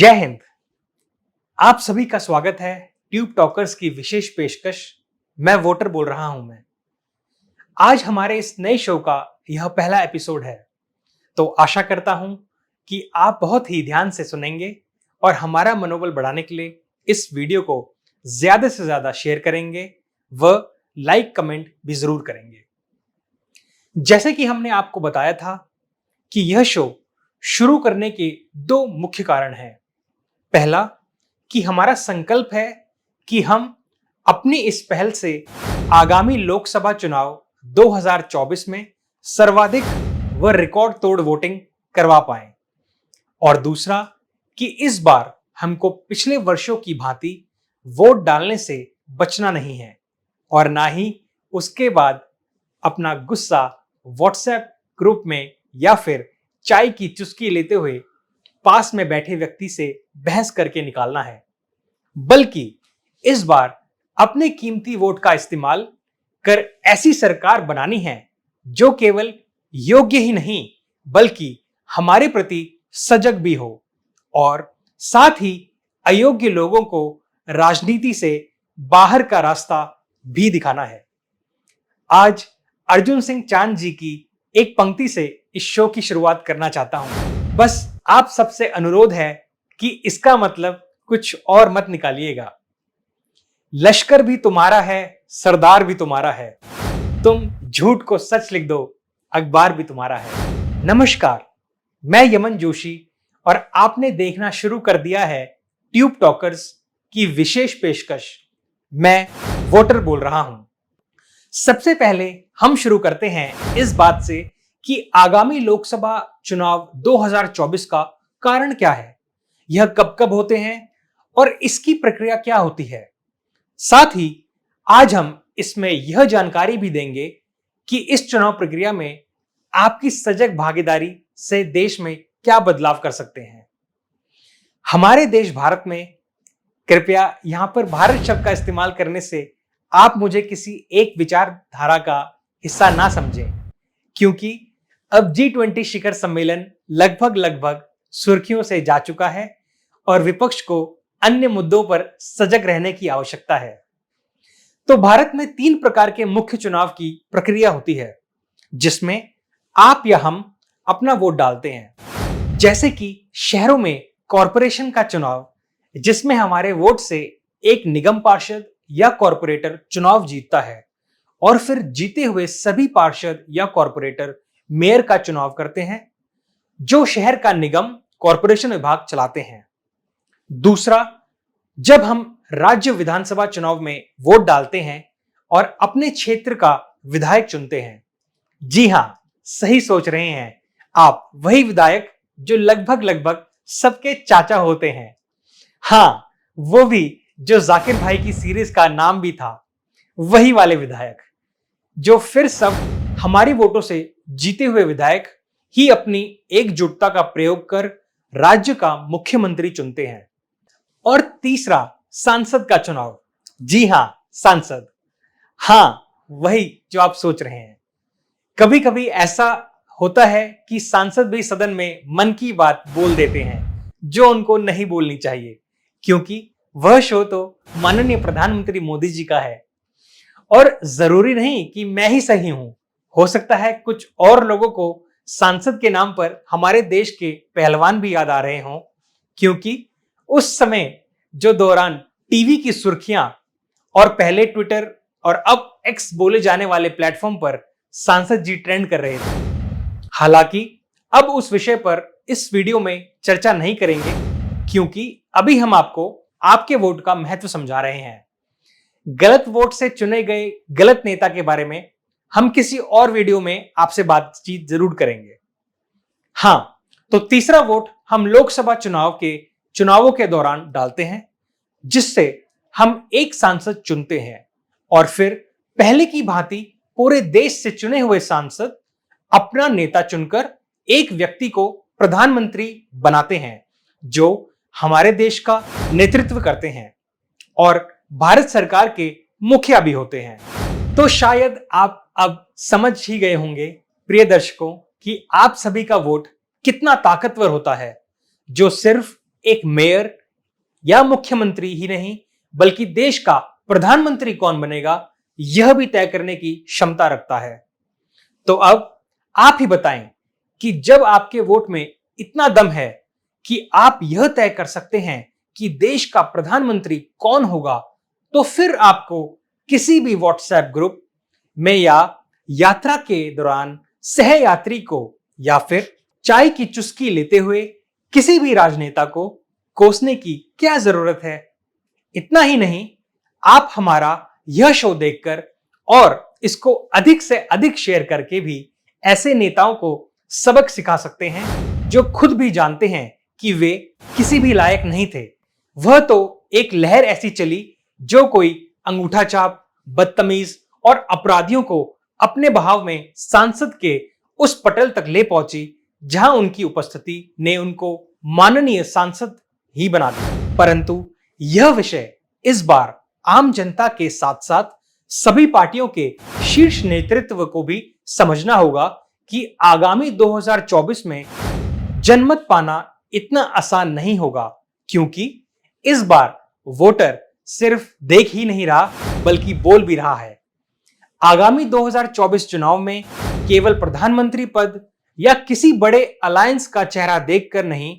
जय हिंद। आप सभी का स्वागत है ट्यूब टॉकर्स की विशेष पेशकश। मैं वोटर बोल रहा हूं। मैं आज हमारे इस नए शो का यह पहला एपिसोड है, तो आशा करता हूं कि आप बहुत ही ध्यान से सुनेंगे और हमारा मनोबल बढ़ाने के लिए इस वीडियो को ज्यादा से ज्यादा शेयर करेंगे व लाइक कमेंट भी जरूर करेंगे। जैसे कि हमने आपको बताया था कि यह शो शुरू करने के दो मुख्य कारण हैं। पहला, कि हमारा संकल्प है कि हम अपनी इस पहल से आगामी लोकसभा चुनाव 2024 में सर्वाधिक व रिकॉर्ड तोड़ वोटिंग करवा पाएं। और दूसरा, कि इस बार हमको पिछले वर्षों की भांति वोट डालने से बचना नहीं है और ना ही उसके बाद अपना गुस्सा व्हाट्सएप ग्रुप में या फिर चाय की चुस्की लेते हुए पास में बैठे व्यक्ति से बहस करके निकालना है, बल्कि इस बार अपने कीमती वोट का इस्तेमाल कर ऐसी सरकार बनानी है जो केवल योग्य ही नहीं बल्कि हमारे प्रति सजग भी हो और साथ ही अयोग्य लोगों को राजनीति से बाहर का रास्ता भी दिखाना है। आज अर्जुन सिंह चांद जी की एक पंक्ति से इस शो की शुरुआत करना चाहता हूं। बस आप सबसे अनुरोध है कि इसका मतलब कुछ और मत निकालिएगा। लश्कर भी तुम्हारा है, सरदार भी तुम्हारा है, तुम झूठ को सच लिख दो, अखबार भी तुम्हारा है। नमस्कार, मैं यमन जोशी और आपने देखना शुरू कर दिया है ट्यूब टॉकर्स की विशेष पेशकश। मैं वोटर बोल रहा हूं। सबसे पहले हम शुरू करते हैं इस बात से कि आगामी लोकसभा चुनाव 2024 का कारण क्या है, यह कब कब होते हैं और इसकी प्रक्रिया क्या होती है। साथ ही आज हम इसमें यह जानकारी भी देंगे कि इस चुनाव प्रक्रिया में आपकी सजग भागीदारी से देश में क्या बदलाव कर सकते हैं। हमारे देश भारत में, कृपया यहां पर भारत शब्द का इस्तेमाल करने से आप मुझे किसी एक विचारधारा का हिस्सा ना समझें, क्योंकि अब G20 शिखर सम्मेलन लगभग सुर्खियों से जा चुका है और विपक्ष को अन्य मुद्दों पर सजग रहने की आवश्यकता है। तो भारत में 3 प्रकार के मुख्य चुनाव की प्रक्रिया होती है जिसमें आप या हम अपना वोट डालते हैं। जैसे कि शहरों में कॉरपोरेशन का चुनाव, जिसमें हमारे वोट से एक निगम पार्षद या कॉरपोरेटर चुनाव जीतता है और फिर जीते हुए सभी पार्षद या कॉरपोरेटर मेयर का चुनाव करते हैं जो शहर का निगम कॉरपोरेशन विभाग चलाते हैं। दूसरा, जब हम राज्य विधानसभा चुनाव में वोट डालते हैं और अपने क्षेत्र का विधायक चुनते हैं। जी हां, सही सोच रहे हैं आप, वही विधायक जो लगभग सबके चाचा होते हैं। हां, वो भी जो जाकिर भाई की सीरीज का नाम भी था, वही वाले विधायक जो फिर सब हमारी वोटों से जीते हुए विधायक ही अपनी एकजुटता का प्रयोग कर राज्य का मुख्यमंत्री चुनते हैं। और तीसरा, सांसद का चुनाव। जी हां, सांसद। हां, वही जो आप सोच रहे हैं। कभी कभी ऐसा होता है कि सांसद भी सदन में मन की बात बोल देते हैं जो उनको नहीं बोलनी चाहिए, क्योंकि वह शो तो माननीय प्रधानमंत्री मोदी जी का है। और जरूरी नहीं कि मैं ही सही हूं, हो सकता है कुछ और लोगों को सांसद के नाम पर हमारे देश के पहलवान भी याद आ रहे हों, क्योंकि उस समय जो दौरान टीवी की सुर्खियां और पहले ट्विटर और अब एक्स बोले जाने वाले प्लेटफॉर्म पर सांसद जी ट्रेंड कर रहे थे। हालांकि अब उस विषय पर इस वीडियो में चर्चा नहीं करेंगे, क्योंकि अभी हम आपको आपके वोट का महत्व समझा रहे हैं। गलत वोट से चुने गए गलत नेता के बारे में हम किसी और वीडियो में आपसे बातचीत जरूर करेंगे। हां, तो तीसरा वोट हम लोकसभा चुनावों के दौरान डालते हैं, जिससे हम एक सांसद चुनते हैं और फिर पहले की भांति पूरे देश से चुने हुए सांसद अपना नेता चुनकर एक व्यक्ति को प्रधानमंत्री बनाते हैं जो हमारे देश का नेतृत्व करते हैं और भारत सरकार के मुखिया भी होते हैं। तो शायद आप अब समझ ही गए होंगे प्रिय दर्शकों कि आप सभी का वोट कितना ताकतवर होता है, जो सिर्फ एक मेयर या मुख्यमंत्री ही नहीं बल्कि देश का प्रधानमंत्री कौन बनेगा यह भी तय करने की क्षमता रखता है। तो अब आप ही बताएं कि जब आपके वोट में इतना दम है कि आप यह तय कर सकते हैं कि देश का प्रधानमंत्री कौन होगा, तो फिर आपको किसी भी व्हाट्सएप ग्रुप में या यात्रा के दौरान सहयात्री को या फिर चाय की चुस्की लेते हुए किसी भी राजनेता को कोसने की क्या जरूरत है। इतना ही नहीं, आप हमारा यह शो देखकर और इसको अधिक से अधिक शेयर करके भी ऐसे नेताओं को सबक सिखा सकते हैं जो खुद भी जानते हैं कि वे किसी भी लायक नहीं थे। वह तो एक लहर ऐसी चली जो कोई अंगूठा छाप, बदतमीज और अपराधियों को अपने बहाव में सांसद के उस पटल तक ले पहुंची जहां उनकी उपस्थिति ने उनको माननीय सांसद ही बना दिया। परंतु यह विषय इस बार आम जनता के साथ साथ सभी पार्टियों के शीर्ष नेतृत्व को भी समझना होगा कि आगामी 2024 में जनमत पाना इतना आसान नहीं होगा, क्योंकि इस बार वोटर सिर्फ देख ही नहीं रहा बल्कि बोल भी रहा है। आगामी 2024 चुनाव में केवल प्रधानमंत्री पद या किसी बड़े अलायंस का चेहरा देखकर नहीं,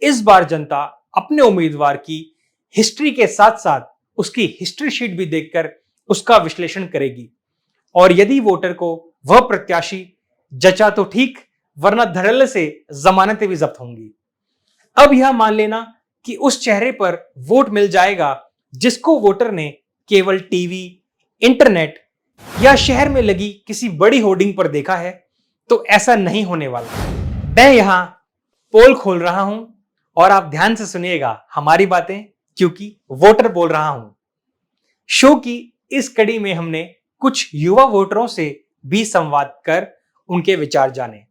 इस बार जनता अपने उम्मीदवार की हिस्ट्री के साथ साथ उसकी हिस्ट्री शीट भी देखकर उसका विश्लेषण करेगी। और यदि वोटर को वह प्रत्याशी जचा तो ठीक, वरना धड़ल्ले से जमानतें भी जब्त होंगी। अब यह मान लेना कि उस चेहरे पर वोट मिल जाएगा जिसको वोटर ने केवल टीवी, इंटरनेट या शहर में लगी किसी बड़ी होर्डिंग पर देखा है, तो ऐसा नहीं होने वाला। मैं यहां पोल खोल रहा हूं और आप ध्यान से सुनिएगा हमारी बातें, क्योंकि वोटर बोल रहा हूं। शो की इस कड़ी में हमने कुछ युवा वोटरों से भी संवाद कर उनके विचार जाने।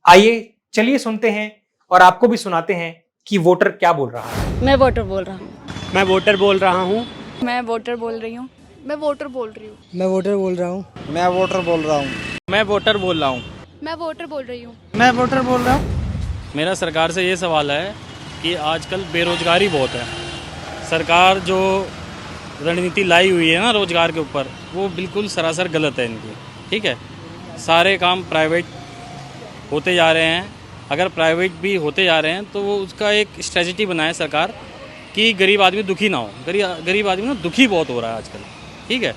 आइए चलिए सुनते हैं और आपको भी सुनाते हैं कि वोटर क्या बोल रहा है। मैं वोटर बोल रहा हूँ। मैं वोटर बोल रहा हूँ। मैं वोटर बोल रही हूँ। मैं वोटर बोल रही हूँ। मैं वोटर बोल रहा हूँ। मैं वोटर बोल रहा हूँ। मैं वोटर बोल रहा हूँ। मैं वोटर बोल रही हूँ। मैं वोटर बोल रहा हूँ। मेरा सरकार से ये सवाल है कि आजकल बेरोजगारी बहुत है। सरकार जो रणनीति लाई हुई है ना रोजगार के ऊपर, वो बिल्कुल सरासर गलत है इनकी। ठीक है, सारे काम प्राइवेट होते जा रहे हैं। अगर प्राइवेट भी होते जा रहे हैं तो वो उसका एक स्ट्रेटजी बनाए सरकार कि गरीब आदमी दुखी ना हो। गरीब आदमी ना दुखी बहुत हो रहा है आजकल। ठीक है,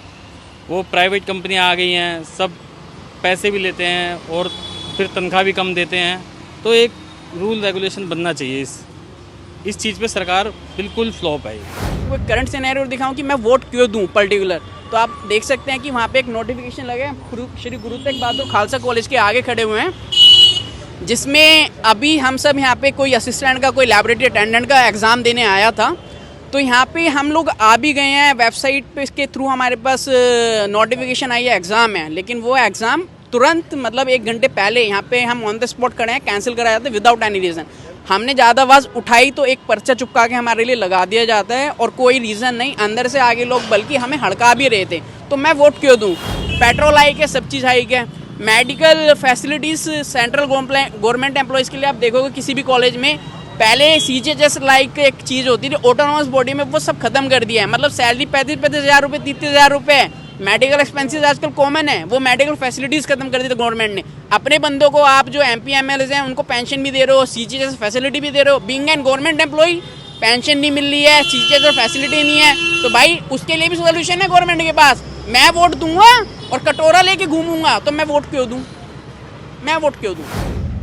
वो प्राइवेट कंपनियां आ गई हैं, सब पैसे भी लेते हैं और फिर तनख्वाह भी कम देते हैं। तो एक रूल रेगुलेशन बनना चाहिए। इस चीज़ पे सरकार बिल्कुल फ्लॉप है। वो करंट सिनेरियो दिखाऊं कि मैं वोट क्यों दूं पर्टिकुलर, तो आप देख सकते हैं कि वहाँ पे एक नोटिफिकेशन लगे श्री गुरु तेग बहादुर खालसा कॉलेज के आगे खड़े हुए हैं, जिसमें अभी हम सब यहाँ पे कोई असिस्टेंट का, कोई लैबोरेटरी अटेंडेंट का एग्ज़ाम देने आया था। तो यहाँ पे हम लोग आ भी गए हैं, वेबसाइट पे इसके थ्रू हमारे पास नोटिफिकेशन आई है, एग्ज़ाम है, लेकिन वो एग्ज़ाम तुरंत मतलब 1 घंटे पहले यहाँ पे हम ऑन द स्पॉट खड़े हैं, कैंसिल कराया था विदाउट एनी रीज़न। हमने ज़्यादा आवाज़ उठाई तो एक पर्चा चिपका के हमारे लिए लगा दिया जाता है और कोई रीज़न नहीं, अंदर से आगे लोग बल्कि हमें हड़का भी रहे थे। तो मैं वोट क्यों दूँ? पेट्रोल हाइक है, सब चीज़ हाइक है, medical facilities central government employees के लिए आप देखोगे किसी भी कॉलेज में पहले CGHS लाइक एक चीज़ होती थी ऑटोनॉमस बॉडी में, वो सब खत्म कर दिया है। मतलब सैलरी 35-35 हज़ार रुपये, 30 हज़ार रुपये, मेडिकल एक्सपेंसेस आजकल कॉमन है, वो मेडिकल फैसिलिटीज़ खत्म कर दी थी गवर्नमेंट ने। अपने बंदों को आप जो MP MLs हैं उनको पेंशन भी दे रहे हो, CGHS फैसिलिटी भी दे रहे हो। Being an government employee pension नहीं मिल रही है, CGHS फैसिलिटी नहीं है, तो भाई उसके लिए भी सोल्यूशन है गवर्नमेंट के पास। मैं वोट दूंगा और कटोरा लेके घूमूंगा, तो मैं वोट क्यों दूं? मैं वोट क्यों दूं?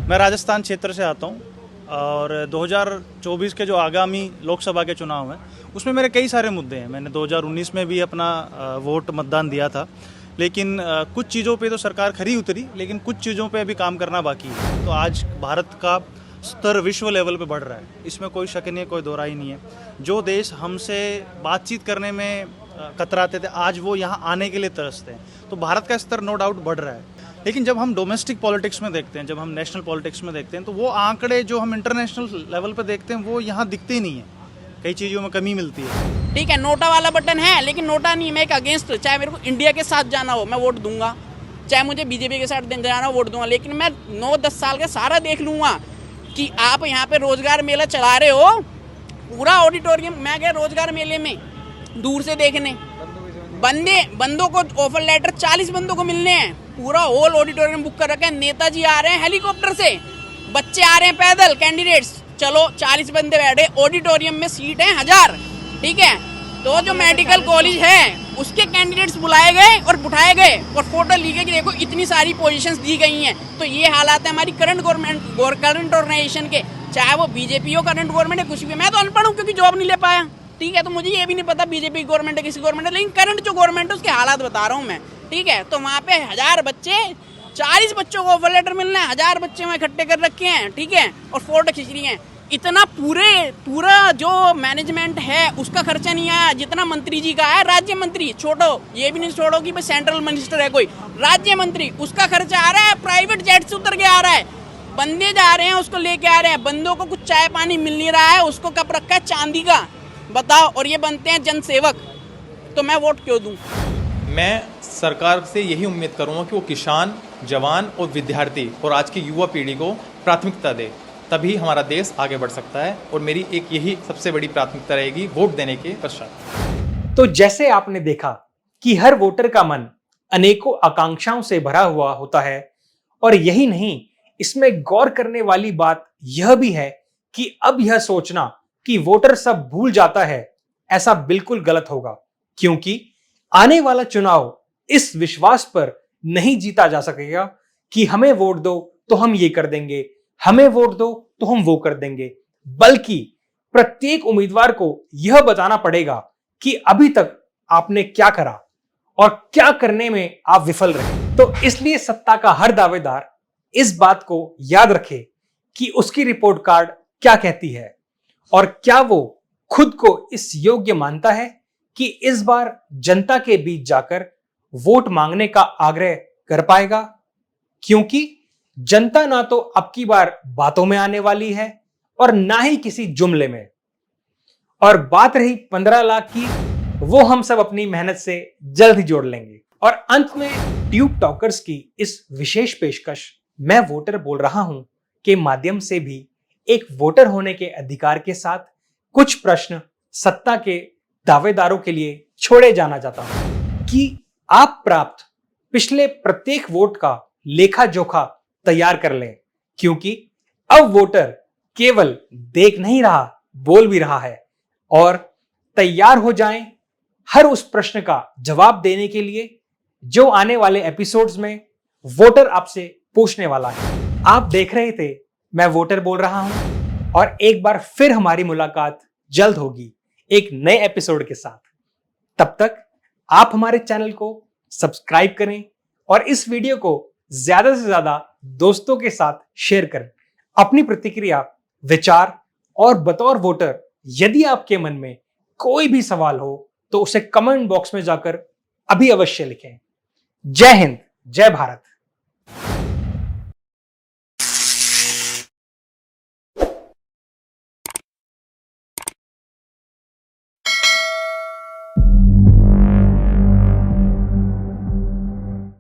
मैं राजस्थान क्षेत्र से आता हूँ और 2024 के जो आगामी लोकसभा के चुनाव हैं उसमें मेरे कई सारे मुद्दे हैं। मैंने 2019 में भी अपना वोट मतदान दिया था, लेकिन कुछ चीज़ों पे तो सरकार खरी उतरी, लेकिन कुछ चीज़ों पे अभी काम करना बाकी है। तो आज भारत का स्तर विश्व लेवल पे बढ़ रहा है, इसमें कोई शक नहीं है, कोई दो राय नहीं है। जो देश हमसे बातचीत करने में कतराते थे, आज वो यहाँ आने के लिए तरसते हैं। तो भारत का स्तर नो डाउट बढ़ रहा है। लेकिन जब हम डोमेस्टिक पॉलिटिक्स में देखते हैं, जब हम नेशनल पॉलिटिक्स में देखते हैं, तो वो आंकड़े जो हम इंटरनेशनल लेवल पे देखते हैं वो यहाँ दिखते ही नहीं है। कई चीज़ों में कमी मिलती है। ठीक है, नोटा वाला बटन है, लेकिन नोटा नहीं, मैं एक अगेंस्ट, चाहे मेरे को इंडिया के साथ जाना हो मैं वोट दूंगा, चाहे मुझे BJP के साथ जाना हो वोट दूंगा, लेकिन मैं 9-10 साल का सारा देख लूँगा कि आप यहाँ पे रोजगार मेला चला रहे हो, पूरा ऑडिटोरियम, मैं गया रोजगार मेले में दूर से देखने, बंदों को ऑफर लेटर 40 बंदों को मिलने हैं, पूरा होल ऑडिटोरियम बुक कर रखा है। नेताजी आ रहे हैं हेलीकॉप्टर से, बच्चे आ रहे हैं पैदल, कैंडिडेट्स, चलो 40 बंदे बैठे, ऑडिटोरियम में सीट है 1000, ठीक है। तो जो मेडिकल कॉलेज है उसके कैंडिडेट्स बुलाए गए और बिठाए गए और फोटो ली गई कि देखो इतनी सारी पोजीशंस दी गई हैं। तो ये हालात है हमारी करंट ऑर्गेनाइजेशन के, चाहे वो बीजेपी हो, करंट गवर्नमेंट है, कुछ भी। मैं तो अनपढ़ हूँ क्योंकि जॉब नहीं ले पाया, ठीक है, तो मुझे ये भी नहीं पता बीजेपी गवर्नमेंट है किसी गवर्नमेंट है, लेकिन करंट जो गवर्नमेंट है उसके हालात बता रहा हूँ मैं, ठीक है। तो वहाँ पे 1000 बच्चे, 40 बच्चों को ऑफर लेटर मिलना है, 1000 बच्चे वहाँ इकट्ठे कर रखे हैं, ठीक है, और फोटो खींच रही हैं। इतना पूरा जो मैनेजमेंट है उसका खर्चा नहीं आया जितना मंत्री जी का है। राज्य मंत्री छोड़ो, ये भी नहीं छोड़ो कि भाई सेंट्रल मिनिस्टर है कोई, राज्य मंत्री, उसका खर्चा आ रहा है, प्राइवेट जेट से उतर के आ रहा है, बंदे जा रहे हैं उसको लेके आ रहे हैं, बंदों को कुछ चाय पानी मिल नहीं रहा है, उसको कप रखा है चांदी का, बताओ, और ये बनते हैं जनसेवक। तो मैं वोट क्यों दूं? मैं सरकार से यही उम्मीद करूंगा कि वो किसान, जवान और विद्यार्थी और आज की युवा पीढ़ी को प्राथमिकता दे, तभी हमारा देश आगे बढ़ सकता है। और मेरी एक यही सबसे बड़ी प्राथमिकता रहेगी वोट देने के पश्चात। तो जैसे आपने देखा कि हर वोटर का मन अनेकों आकांक्षाओं से भरा हुआ होता है, और यही नहीं, इसमें गौर करने वाली बात यह भी है कि अब यह सोचना कि वोटर सब भूल जाता है, ऐसा बिल्कुल गलत होगा, क्योंकि आने वाला चुनाव इस विश्वास पर नहीं जीता जा सकेगा कि हमें वोट दो तो हम ये कर देंगे, हमें वोट दो तो हम वो कर देंगे, बल्कि प्रत्येक उम्मीदवार को यह बताना पड़ेगा कि अभी तक आपने क्या करा और क्या करने में आप विफल रहे। तो इसलिए सत्ता का हर दावेदार इस बात को याद रखे कि उसकी रिपोर्ट कार्ड क्या कहती है, और क्या वो खुद को इस योग्य मानता है कि इस बार जनता के बीच जाकर वोट मांगने का आग्रह कर पाएगा, क्योंकि जनता ना तो अब की बार बातों में आने वाली है और ना ही किसी जुमले में। और बात रही 15 लाख की, वो हम सब अपनी मेहनत से जल्द ही जोड़ लेंगे। और अंत में ट्यूब टॉकर्स की इस विशेष पेशकश मैं वोटर बोल रहा हूं के माध्यम से भी एक वोटर होने के अधिकार के साथ कुछ प्रश्न सत्ता के दावेदारों के लिए छोड़े जाना चाहता हूं कि आप प्राप्त पिछले प्रत्येक वोट का लेखा जोखा तैयार कर लें, क्योंकि अब वोटर केवल देख नहीं रहा, बोल भी रहा है। और तैयार हो जाएं हर उस प्रश्न का जवाब देने के लिए जो आने वाले एपिसोड्स में वोटर आपसे पूछने वाला है। आप देख रहे थे मैं वोटर बोल रहा हूं, और एक बार फिर हमारी मुलाकात जल्द होगी एक नए एपिसोड के साथ। तब तक आप हमारे चैनल को सब्सक्राइब करें और इस वीडियो को ज्यादा से ज्यादा दोस्तों के साथ शेयर करें। अपनी प्रतिक्रिया, विचार और बतौर वोटर यदि आपके मन में कोई भी सवाल हो तो उसे कमेंट बॉक्स में जाकर अभी अवश्य लिखें। जय हिंद, जय भारत।